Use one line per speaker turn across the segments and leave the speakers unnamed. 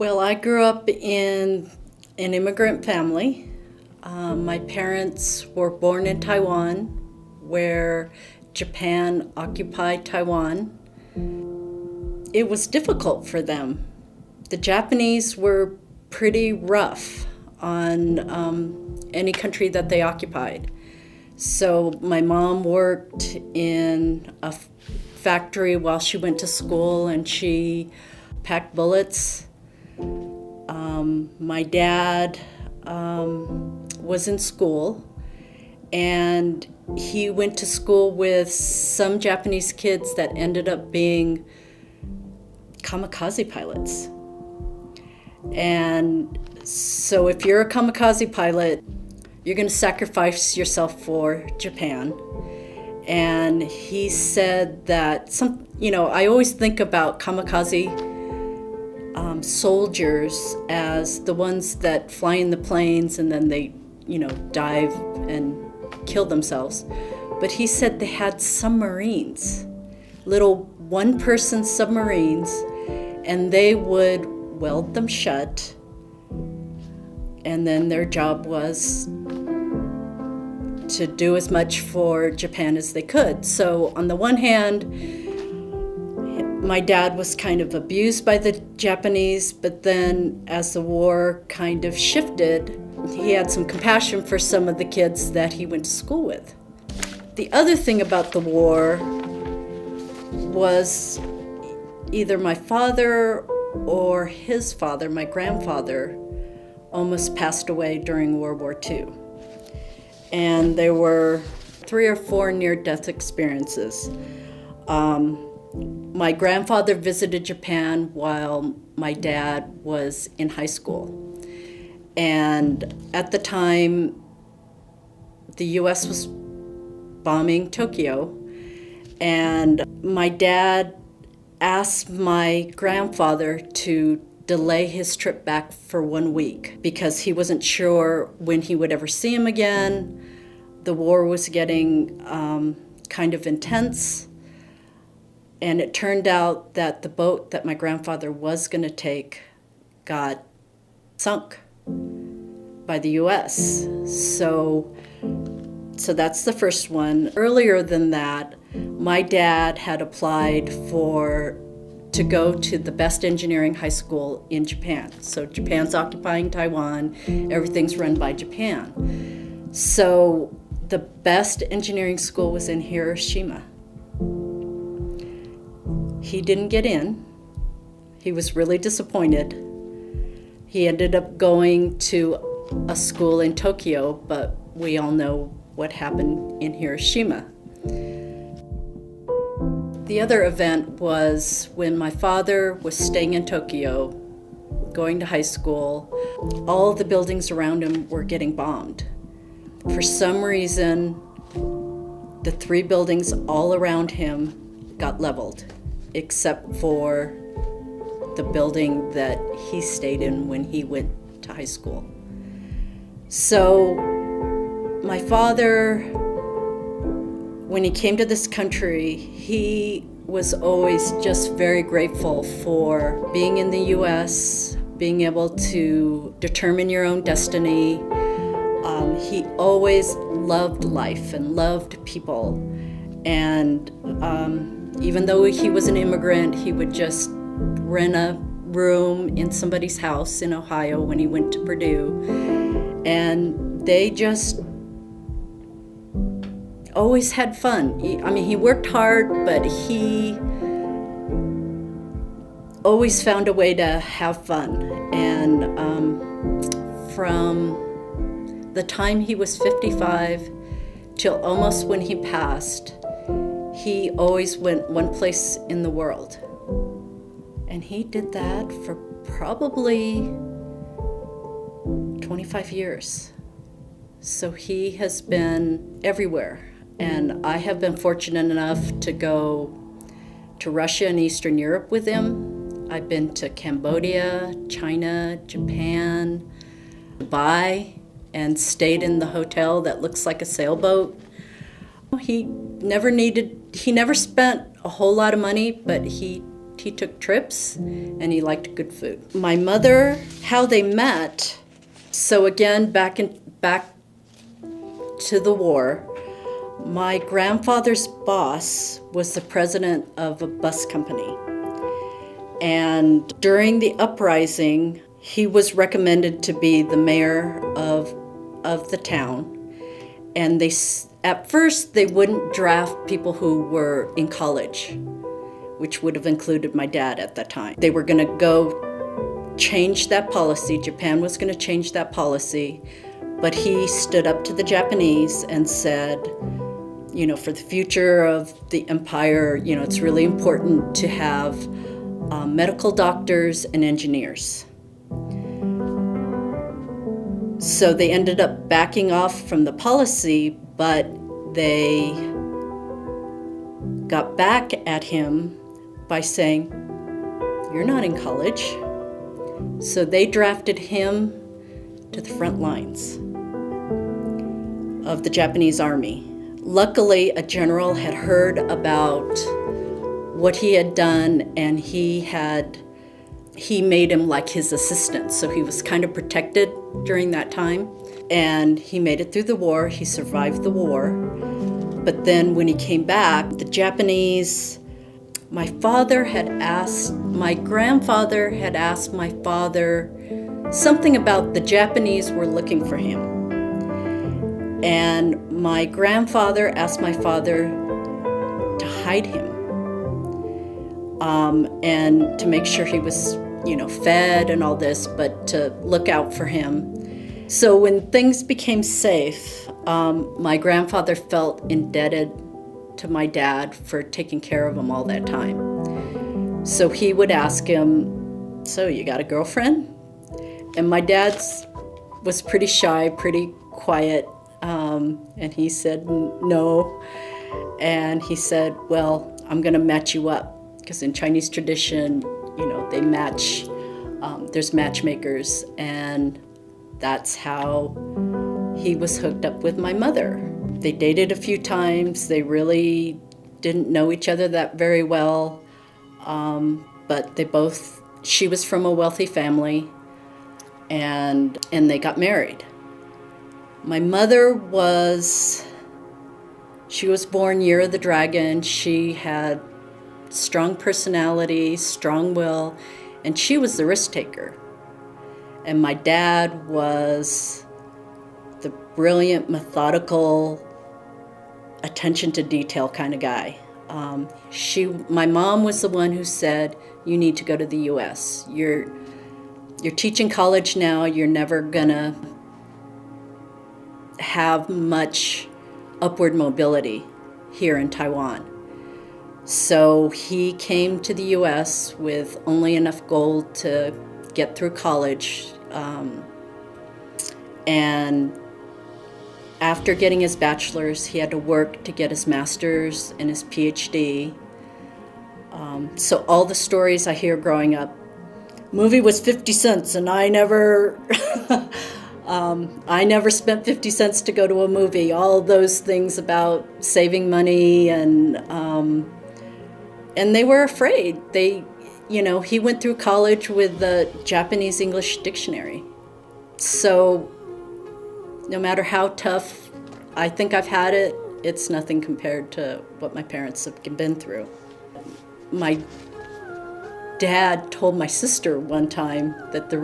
Well, I grew up in an immigrant family. My parents were born in Taiwan, where Japan occupied Taiwan. It was difficult for them. The Japanese were pretty rough on any country that they occupied. So my mom worked in a factory while she went to school, and she packed bullets. My dad was in school, and he went to school with some Japanese kids that ended up being kamikaze pilots. And so if you're a kamikaze pilot, you're going to sacrifice yourself for Japan. And he said that I always think about kamikaze soldiers as the ones that fly in the planes and then they, dive and kill themselves. But he said they had submarines, little one-person submarines, and they would weld them shut, and then their job was to do as much for Japan as they could. So on the one hand, my dad was kind of abused by the Japanese, but then as the war kind of shifted, he had some compassion for some of the kids that he went to school with. The other thing about the war was either my father or his father, my grandfather, almost passed away during World War II. And there were 3 or 4 near-death experiences. My grandfather visited Japan while my dad was in high school. And at the time, the U.S. was bombing Tokyo. And my dad asked my grandfather to delay his trip back for 1 week because he wasn't sure when he would ever see him again. The war was getting kind of intense. And it turned out that the boat that my grandfather was going to take got sunk by the U.S. So that's the first one. Earlier than that, my dad had applied to go to the best engineering high school in Japan. So Japan's occupying Taiwan, everything's run by Japan. So the best engineering school was in Hiroshima. He didn't get in. He was really disappointed. He ended up going to a school in Tokyo, but we all know what happened in Hiroshima. The other event was when my father was staying in Tokyo, going to high school. All the buildings around him were getting bombed. For some reason, the 3 buildings all around him got leveled, except for the building that he stayed in when he went to high school. So my father, when he came to this country, he was always just very grateful for being in the U.S., being able to determine your own destiny. He always loved life and loved people. And even though he was an immigrant, he would just rent a room in somebody's house in Ohio when he went to Purdue. And they just always had fun. He worked hard, but he always found a way to have fun. And from the time he was 55 till almost when he passed, he always went one place in the world. And he did that for probably 25 years. So he has been everywhere. And I have been fortunate enough to go to Russia and Eastern Europe with him. I've been to Cambodia, China, Japan, Dubai, and stayed in the hotel that looks like a sailboat. He never spent a whole lot of money, but he he took trips, and he liked good food. My mother, how they met, so again, back to the war, my grandfather's boss was the president of a bus company. And during the uprising, he was recommended to be the mayor of the town. And at first, they wouldn't draft people who were in college, which would have included my dad at that time. They were going to go change that policy. Japan was going to change that policy. But he stood up to the Japanese and said, for the future of the empire, it's really important to have medical doctors and engineers. So they ended up backing off from the policy, but they got back at him by saying, "You're not in college." So they drafted him to the front lines of the Japanese army. Luckily, a general had heard about what he had done, and he made him like his assistant, so he was kind of protected during that time. And he made it through the war. He survived the war. But then when he came back, the Japanese, my grandfather had asked my father something about the Japanese were looking for him. And my grandfather asked my father to hide him, and to make sure he was, fed and all this, but to look out for him. So when things became safe, my grandfather felt indebted to my dad for taking care of him all that time. So he would ask him, "So you got a girlfriend?" And my dad was pretty shy, pretty quiet, and he said no. And he said, "Well, I'm going to match you up." Because in Chinese tradition, they match, there's matchmakers, and that's how he was hooked up with my mother. They dated a few times. They really didn't know each other that very well, but she was from a wealthy family, and they got married. My mother she was born Year of the Dragon. She had strong personality, strong will, and she was the risk taker. And my dad was the brilliant, methodical, attention to detail kind of guy. My mom was the one who said, "You need to go to the U.S. You're teaching college now. You're never gonna have much upward mobility here in Taiwan." So he came to the U.S. with only enough gold to get through college. And after getting his bachelor's, he had to work to get his master's and his PhD. So all the stories I hear growing up, movie was 50 cents and I never spent 50 cents to go to a movie. All those things about saving money, and they were afraid. He went through college with the Japanese English dictionary. So no matter how tough I think I've had it, it's nothing compared to what my parents have been through. My dad told my sister one time that the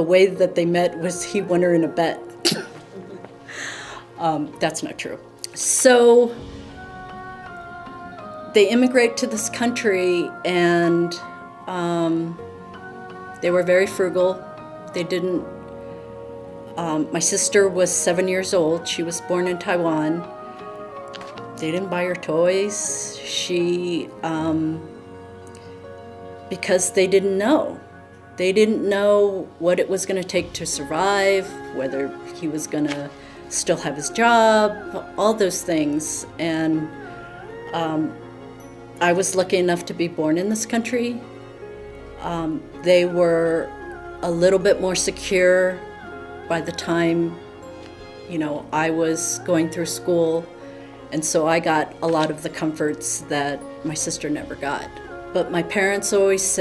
way that they met was he won her in a bet. That's not true. So they immigrate to this country, and they were very frugal. They didn't. My sister was 7 years old. She was born in Taiwan. They didn't buy her toys. Because they didn't know. They didn't know what it was going to take to survive, whether he was going to still have his job, all those things. And I was lucky enough to be born in this country. They were a little bit more secure by the time, I was going through school. And so I got a lot of the comforts that my sister never got. But my parents always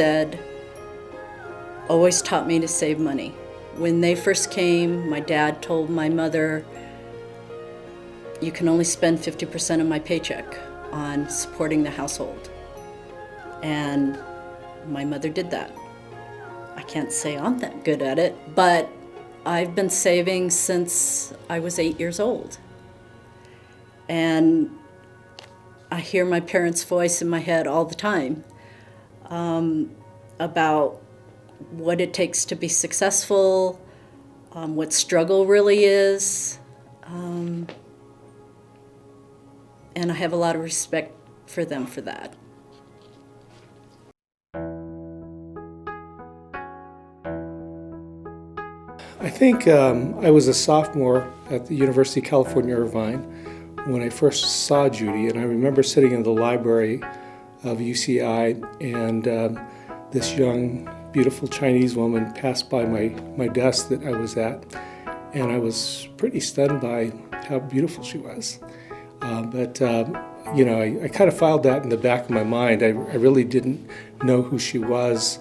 taught me to save money. When they first came, my dad told my mother, "You can only spend 50% of my paycheck on supporting the household." And my mother did that. I can't say I'm that good at it, but I've been saving since I was 8 years old. And I hear my parents' voice in my head all the time about what it takes to be successful, what struggle really is. And I have a lot of respect for them for that.
I think I was a sophomore at the University of California, Irvine, when I first saw Judy, and I remember sitting in the library of UCI, and this young, beautiful Chinese woman passed by my desk that I was at, and I was pretty stunned by how beautiful she was. But I kind of filed that in the back of my mind. I really didn't know who she was,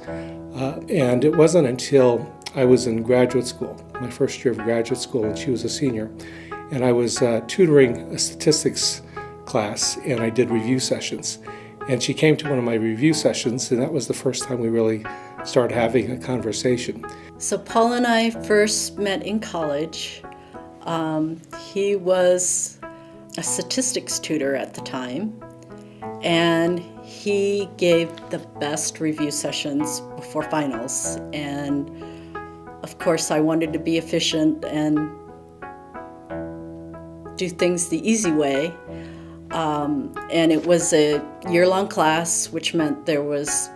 and it wasn't until I was in graduate school, my first year of graduate school, and she was a senior, and I was tutoring a statistics class, and I did review sessions. And she came to one of my review sessions, and that was the first time we really started having a conversation.
So Paul and I first met in college. He was a statistics tutor at the time, and he gave the best review sessions before finals. And of course, I wanted to be efficient and do things the easy way. And it was a year-long class, which meant there's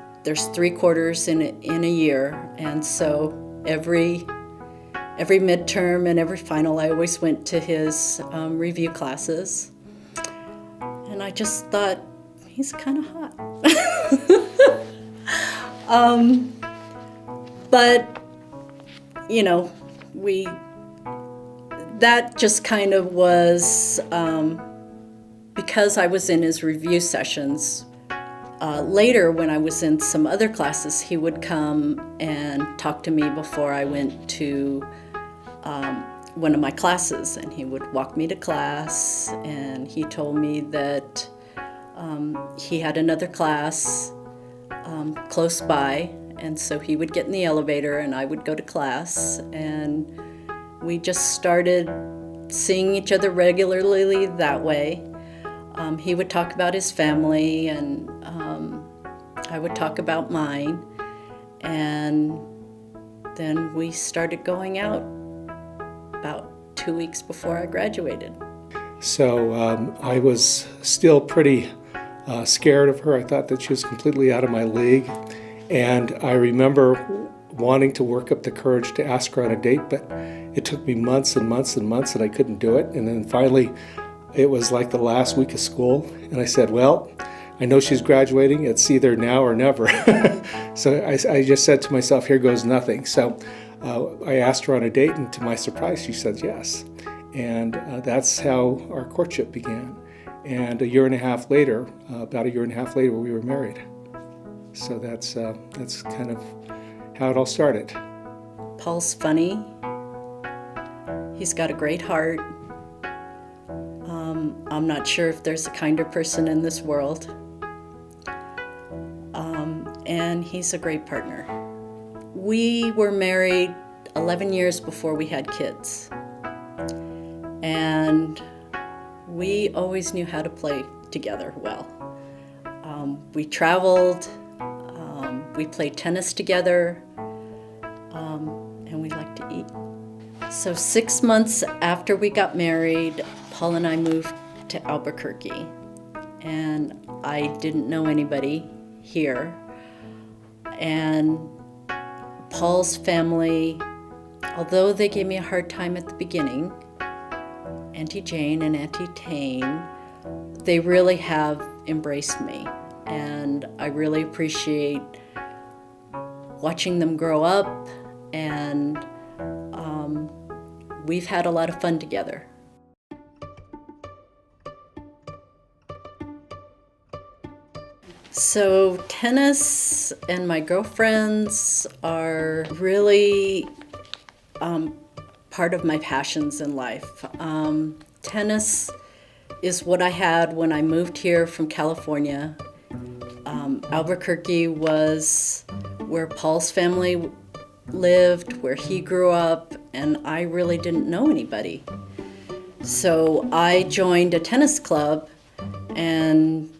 3 quarters in a year. And so every midterm and every final, I always went to his review classes. And I just thought, he's kind of hot. But that just kind of was because I was in his review sessions. Later, when I was in some other classes, he would come and talk to me before I went to one of my classes, and he would walk me to class, and he told me that he had another class close by, and so he would get in the elevator and I would go to class, and we just started seeing each other regularly that way. He would talk about his family, and I would talk about mine, and then we started going out about 2 weeks before I graduated.
So I was still pretty scared of her. I thought that she was completely out of my league. And I remember wanting to work up the courage to ask her on a date, but it took me months and months and months, and I couldn't do it. And then finally, it was like the last week of school, and I said, well, I know she's graduating. It's either now or never. So I just said to myself, here goes nothing. So I asked her on a date, and to my surprise, she said yes. And that's how our courtship began. And about a year and a half later, we were married. So that's kind of how it all started.
Paul's funny. He's got a great heart. I'm not sure if there's a kinder person in this world. And he's a great partner. We were married 11 years before we had kids. And we always knew how to play together well. We traveled, we played tennis together, and we liked to eat. So 6 months after we got married, Paul and I moved to Albuquerque, and I didn't know anybody here. And Paul's family, although they gave me a hard time at the beginning, Auntie Jane and Auntie Tane, they really have embraced me, and I really appreciate watching them grow up, and we've had a lot of fun together. So tennis and my girlfriends are really part of my passions in life. Tennis is what I had when I moved here from California. Albuquerque was where Paul's family lived, where he grew up, and I really didn't know anybody. So I joined a tennis club and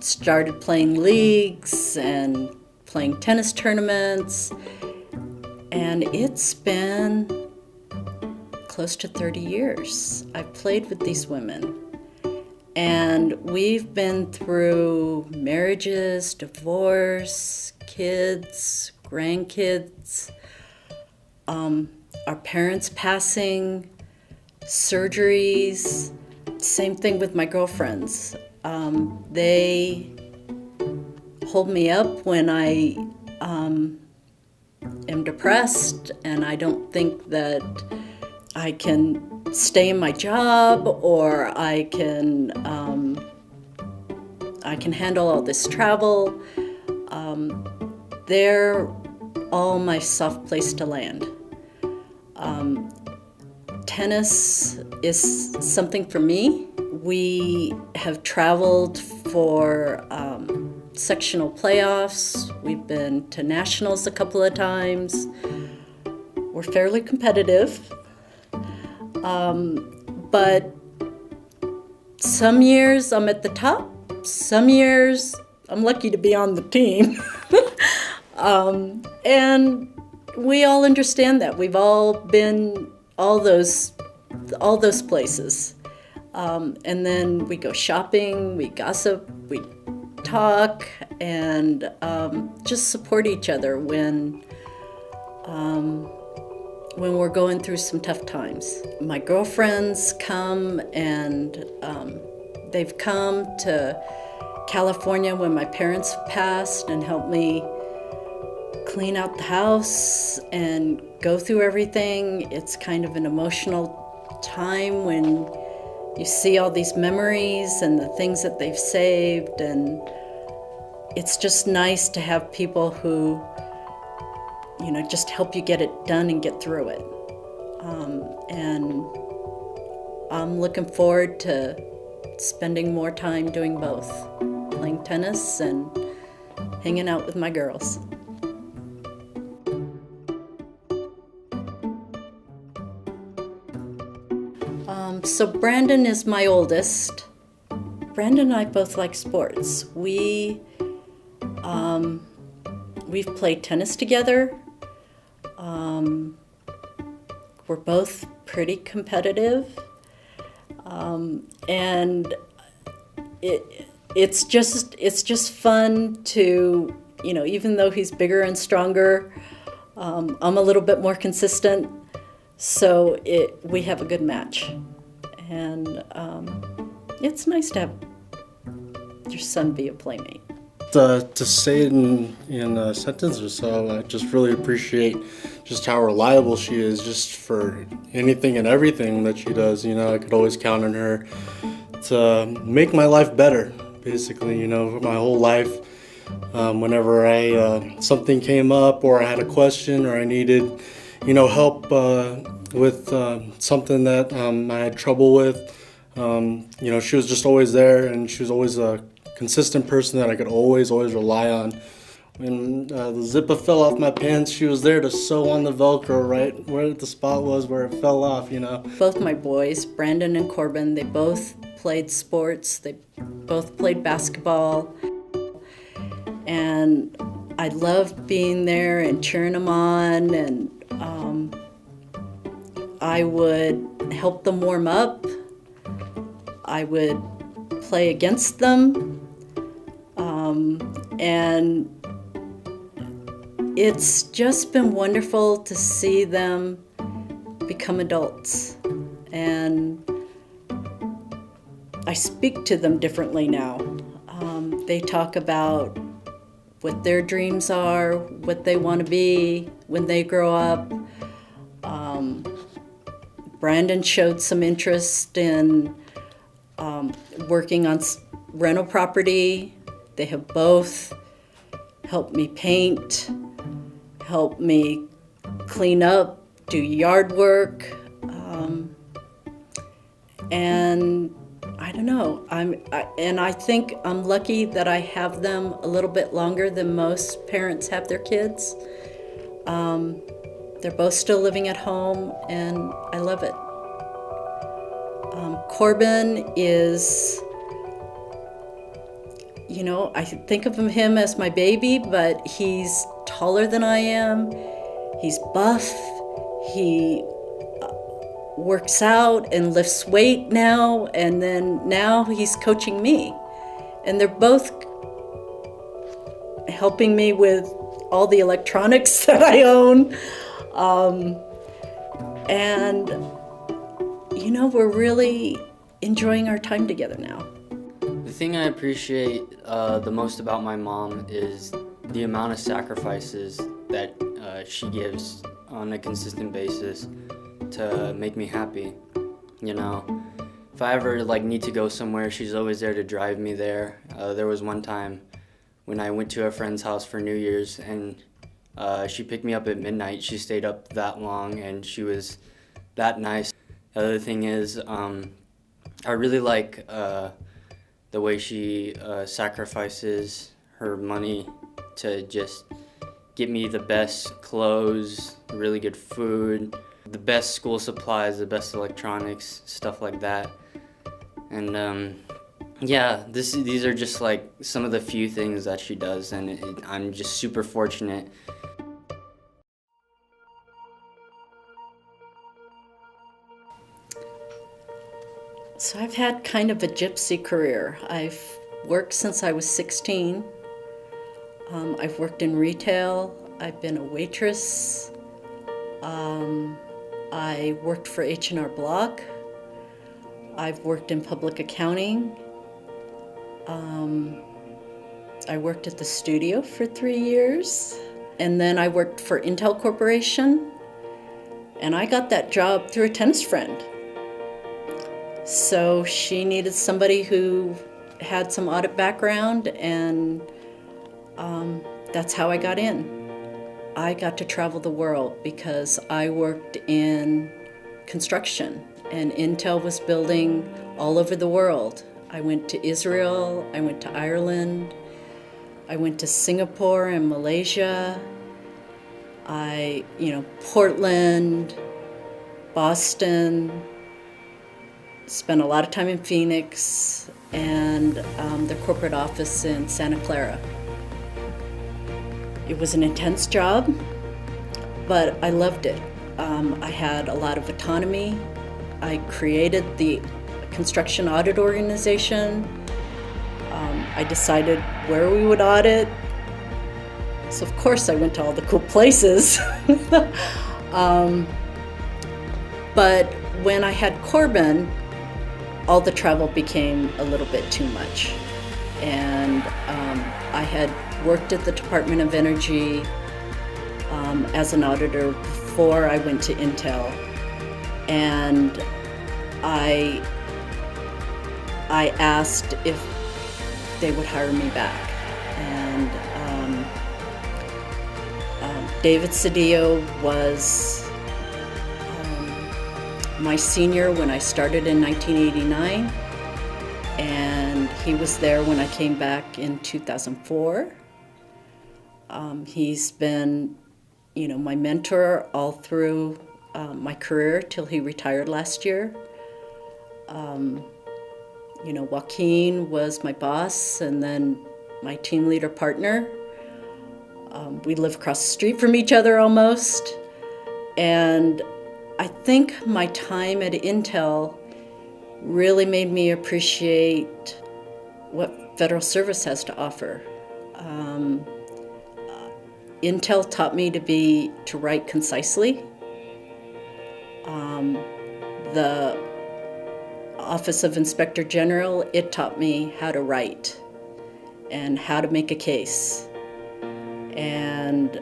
started playing leagues and playing tennis tournaments, and it's been close to 30 years. I've played with these women, and we've been through marriages, divorce, kids, grandkids, our parents passing, surgeries. Same thing with my girlfriends. They hold me up when I am depressed and I don't think that I can stay in my job, or I can handle all this travel. They're all my soft place to land. Tennis is something for me. We have traveled for sectional playoffs. We've been to nationals a couple of times. We're fairly competitive. But some years I'm at the top. Some years I'm lucky to be on the team. And we all understand that. We've all been all those places. And then we go shopping, we gossip, we talk, and just support each other when we're going through some tough times. My girlfriends come, and they've come to California when my parents passed and helped me clean out the house and go through everything. It's kind of an emotional time when you see all these memories and the things that they've saved, and it's just nice to have people who, just help you get it done and get through it. And I'm looking forward to spending more time doing both, playing tennis and hanging out with my girls. So Brandon is my oldest. Brandon and I both like sports. We've played tennis together. We're both pretty competitive. And it's just fun to, even though he's bigger and stronger, I'm a little bit more consistent. So we have a good match. And it's nice to have your son be a playmate.
To say it in a sentence or so, I just really appreciate just how reliable she is, just for anything and everything that she does. I could always count on her to make my life better, basically, my whole life. Whenever something came up, or I had a question, or I needed, help with something that I had trouble with, she was just always there, and she was always a consistent person that I could always rely on. When the zipper fell off my pants, she was there to sew on the Velcro right where the spot was where it fell off,
Both my boys, Brandon and Corbin, they both played sports. They both played basketball. And I loved being there and cheering them on, and I would help them warm up. I would play against them. And it's just been wonderful to see them become adults. And I speak to them differently now. They talk about what their dreams are, what they want to be when they grow up. Brandon showed some interest in working on rental property. They have both helped me paint, helped me clean up, do yard work, and I don't know. I think I'm lucky that I have them a little bit longer than most parents have their kids. They're both still living at home, and I love it. Corbin is, I think of him as my baby, but he's taller than I am. He's buff. He works out and lifts weight now, and then now he's coaching me. And they're both helping me with all the electronics that I own. And we're really enjoying our time together now.
The thing I appreciate the most about my mom is the amount of sacrifices that she gives on a consistent basis to make me happy. If I ever need to go somewhere, she's always there to drive me there. There was one time when I went to a friend's house for New Year's, and she picked me up at midnight. She stayed up that long, and she was that nice. The other thing is, I really like the way she sacrifices her money to just get me the best clothes, really good food, the best school supplies, the best electronics, stuff like that. And these are just some of the few things that she does, and I'm just super fortunate.
So I've had kind of a gypsy career. I've worked since I was 16. I've worked in retail. I've been a waitress. I worked for H&R Block. I've worked in public accounting. I worked at the studio for 3 years. And then I worked for Intel Corporation. And I got that job through a tennis friend. So she needed somebody who had some audit background, and that's how I got in. I got to travel the world because I worked in construction, and Intel was building all over the world. I went to Israel, I went to Ireland, I went to Singapore and Malaysia, Portland, Boston, spent a lot of time in Phoenix, and the corporate office in Santa Clara. It was an intense job, but I loved it. I had a lot of autonomy. I created the construction audit organization. I decided where we would audit. So of course I went to all the cool places. But when I had Corbin, all the travel became a little bit too much. And I had worked at the Department of Energy as an auditor before I went to Intel. And I asked if they would hire me back. And David Cedillo was my senior when I started in 1989, and he was there when I came back in 2004. He's been, my mentor all through my career till he retired last year. Joaquin was my boss and then my team leader partner. We live across the street from each other almost, and I think my time at Intel really made me appreciate what federal service has to offer. Intel taught me to write concisely. The Office of Inspector General, it taught me how to write and how to make a case and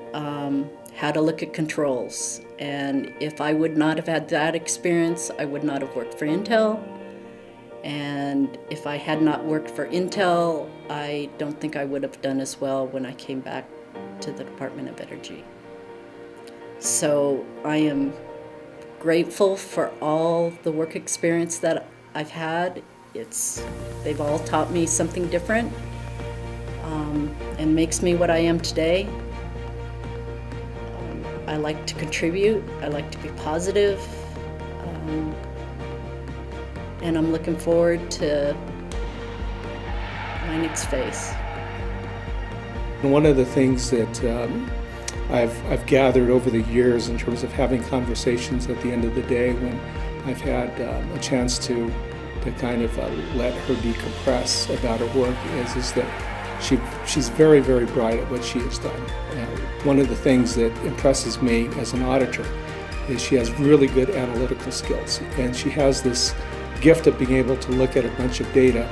how to look at controls. And if I would not have had that experience, I would not have worked for Intel, And if I had not worked for Intel, I don't think I would have done as well when I came back to the Department of Energy. So I am grateful for all the work experience that I've had. They've all taught me something different, and makes me what I am today. I like to contribute, I like to be positive, and I'm looking forward to my next phase.
One of the things that I've gathered over the years in terms of having conversations at the end of the day when I've had a chance to kind of let her decompress about her work is that she's very, very bright at what she has done. One of the things that impresses me as an auditor is she has really good analytical skills, and she has this gift of being able to look at a bunch of data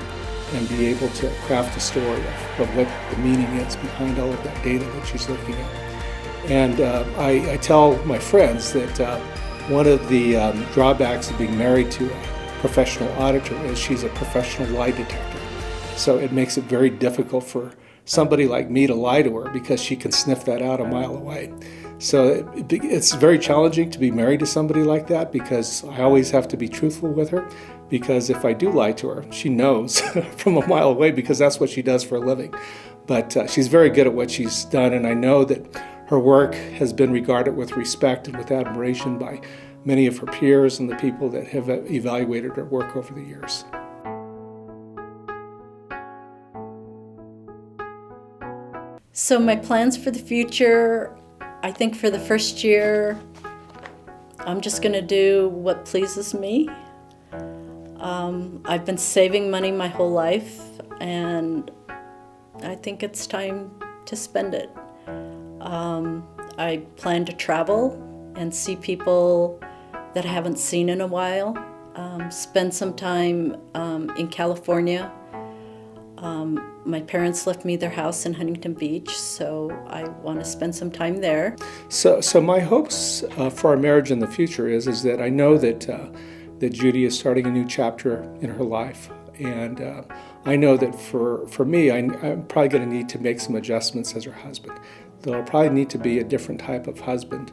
and be able to craft a story of what the meaning is behind all of that data that she's looking at. And I tell my friends that one of the drawbacks of being married to a professional auditor is she's a professional lie detector. So it makes it very difficult for somebody like me to lie to her because she can sniff that out a mile away. So it's very challenging to be married to somebody like that because I always have to be truthful with her, because if I do lie to her, she knows from a mile away because that's what she does for a living. But she's very good at what she's done, and I know that her work has been regarded with respect and with admiration by many of her peers and the people that have evaluated her work over the years.
So my plans for the future, I think for the first year, I'm just going to do what pleases me. I've been saving money my whole life, and I think it's time to spend it. I plan to travel and see people that I haven't seen in a while, spend some time in California. My parents left me their house in Huntington Beach, so I want to spend some time there.
So my hopes for our marriage in the future is that I know that Judy is starting a new chapter in her life, and I know that for me, I'm probably going to need to make some adjustments as her husband. There'll probably need to be a different type of husband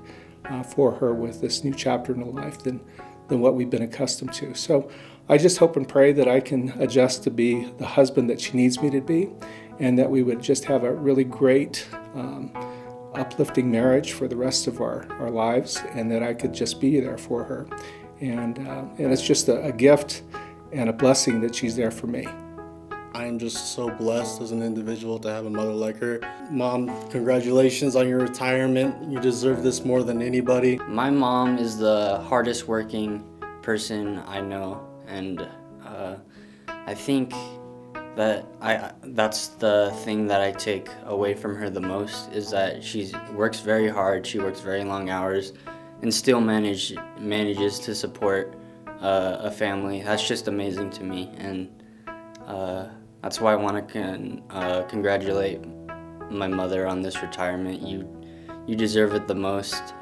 for her with this new chapter in her life than what we've been accustomed to. So I just hope and pray that I can adjust to be the husband that she needs me to be, and that we would just have a really great, uplifting marriage for the rest of our lives, and that I could just be there for her. And it's just a gift and a blessing that she's there for me.
I am just so blessed as an individual to have a mother like her. Mom, congratulations on your retirement. You deserve this more than anybody.
My mom is the hardest working person I know, and I think that that's the thing that I take away from her the most, is that she works very hard, she works very long hours, and still manages to support a family. That's just amazing to me, and that's why I want to congratulate my mother on this retirement. You deserve it the most.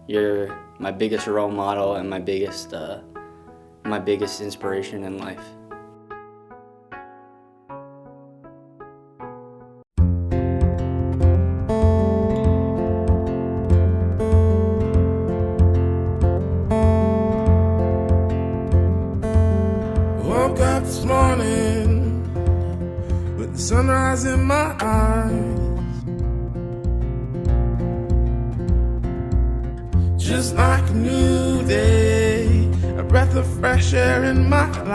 You're my biggest role model and my biggest inspiration in life.
Woke up this morning with the sunrise in my eyes, just like a new day, a breath of fresh air in my life.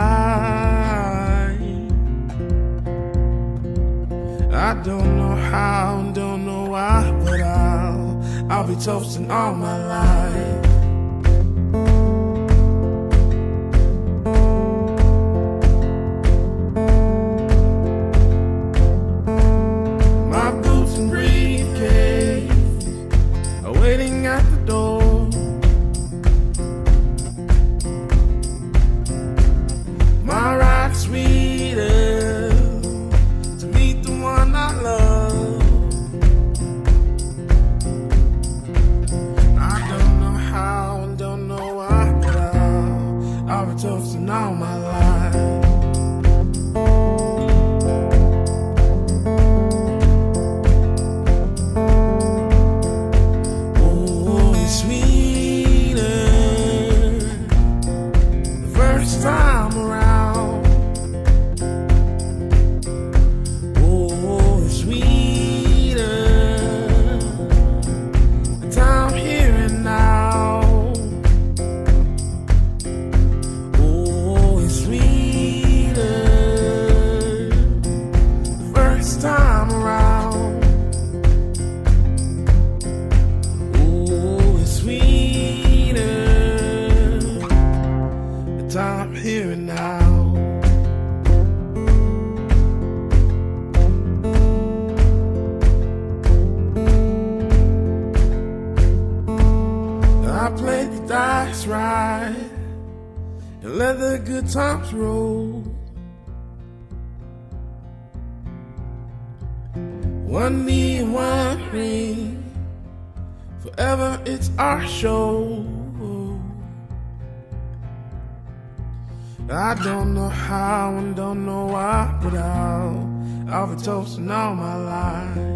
I don't know how, don't know why, but I'll be toasting all my life. Waiting at the door, my ride sweeter to meet the one I love. I don't know how, good times roll. One knee and one ring, forever it's our show. I don't know how and don't know why, but I'll be toasting all my life.